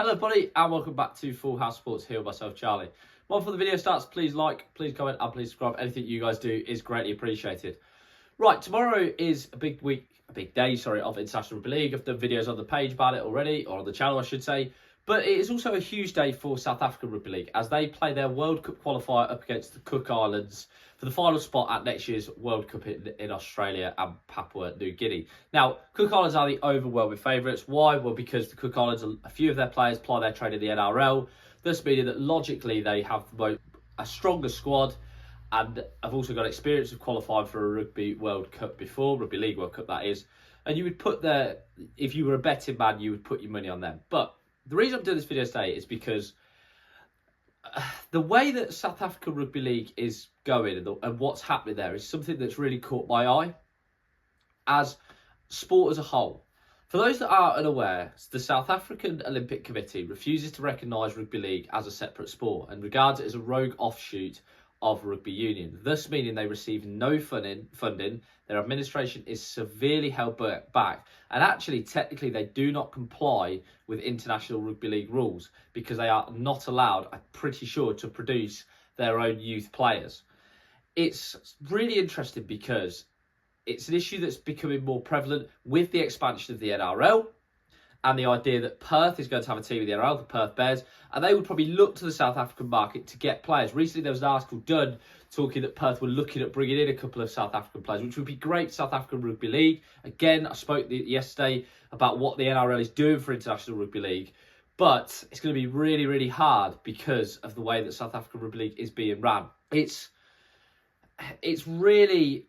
Hello everybody and welcome back to Full House Sports here with myself, Charlie. Before the video starts, please like, please comment and please subscribe. Anything you guys do is greatly appreciated. Right, tomorrow is a big day of International Rugby League. I've done videos on the page about it already, or on the channel I should say. But it is also a huge day for South African Rugby League as they play their World Cup qualifier up against the Cook Islands for the final spot at next year's World Cup in Australia and Papua New Guinea. Now, Cook Islands are the overwhelming favourites. Why? Well, because the Cook Islands, a few of their players ply their trade in the NRL, thus meaning that logically they have a stronger squad and have also got experience of qualifying for a Rugby World Cup before, Rugby League World Cup that is. And you would put if you were a betting man, you would put your money on them. But the reason I'm doing this video today is because the way that South African Rugby League is going and what's happening there is something that's really caught my eye as sport as a whole. For those that are unaware, the South African Olympic Committee refuses to recognise rugby league as a separate sport and regards it as a rogue offshoot of rugby union, thus meaning they receive no funding, their administration is severely held back, and actually technically they do not comply with international rugby league rules because they are not allowed, I'm pretty sure, to produce their own youth players. It's really interesting because it's an issue that's becoming more prevalent with the expansion of the NRL and the idea that Perth is going to have a team in the NRL, the Perth Bears, and they would probably look to the South African market to get players. Recently, there was an article done talking that Perth were looking at bringing in a couple of South African players, which would be great for South African Rugby League. Again, I spoke yesterday about what the NRL is doing for International Rugby League, but it's going to be really, really hard because of the way that South African Rugby League is being run. It's really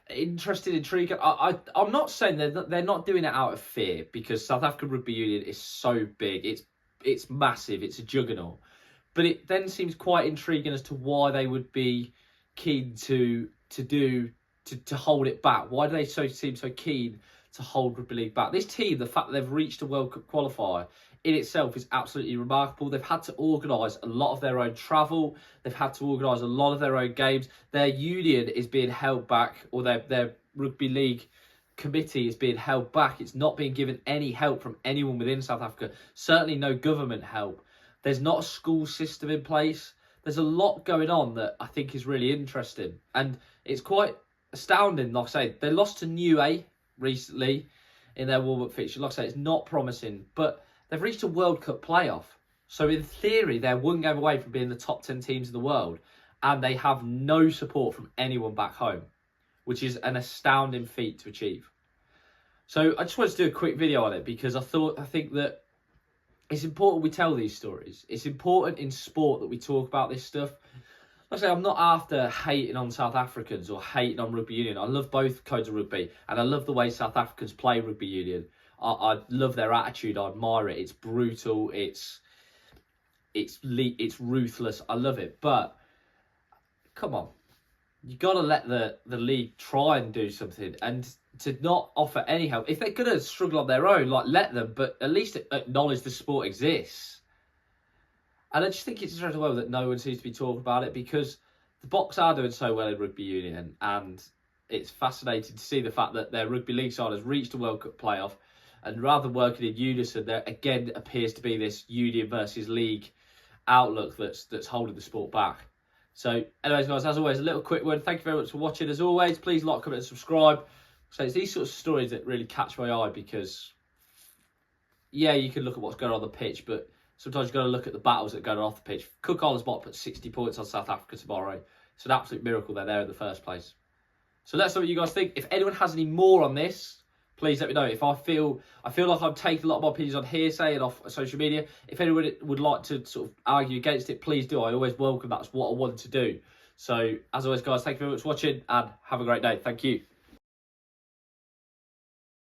interesting, intriguing. I'm not saying they're not doing it out of fear because South African Rugby Union is so big. It's massive. It's a juggernaut. But it then seems quite intriguing as to why they would be keen to hold it back. Why do they seem so keen to hold Rugby League back? This team, the fact that they've reached a World Cup qualifier in itself is absolutely remarkable. They've had to organise a lot of their own travel. They've had to organise a lot of their own games. Their union is being held back, or their Rugby League committee is being held back. It's not being given any help from anyone within South Africa. Certainly no government help. There's not a school system in place. There's a lot going on that I think is really interesting. And it's quite astounding. Like I say, they lost to Niue recently in their warm-up fixture. Like I say, it's not promising, but they've reached a World Cup playoff. So in theory, they're one game away from being the top 10 teams in the world. And they have no support from anyone back home, which is an astounding feat to achieve. So I just wanted to do a quick video on it because I think that it's important we tell these stories. It's important in sport that we talk about this stuff. Like I say, I'm not after hating on South Africans or hating on rugby union. I love both codes of rugby and I love the way South Africans play rugby union. I love their attitude. I admire it. It's brutal. It's ruthless. I love it. But come on, you got to let the league try and do something, and to not offer any help. If they're gonna struggle on their own, like, let them, but at least acknowledge the sport exists. And I just think it's interesting well that no one seems to be talking about it because the Boks are doing so well in rugby union, and it's fascinating to see the fact that their rugby league side has reached a World Cup playoff. And rather than working in unison, there again appears to be this union versus league outlook that's holding the sport back. So, anyways, guys, as always, a little quick one. Thank you very much for watching. As always, please like, comment, and subscribe. So it's these sorts of stories that really catch my eye because, yeah, you can look at what's going on the pitch, but sometimes you've got to look at the battles that are going on off the pitch. Cook Islands might put 60 points on South Africa tomorrow. It's an absolute miracle they're there in the first place. So let us know what you guys think. If anyone has any more on this, please let me know. If I feel like I'm taking a lot of my opinions on hearsay and off social media, if anyone would like to sort of argue against it, please do. I always welcome. That's what I want to do. So, as always, guys, thank you very much for watching and have a great day. Thank you.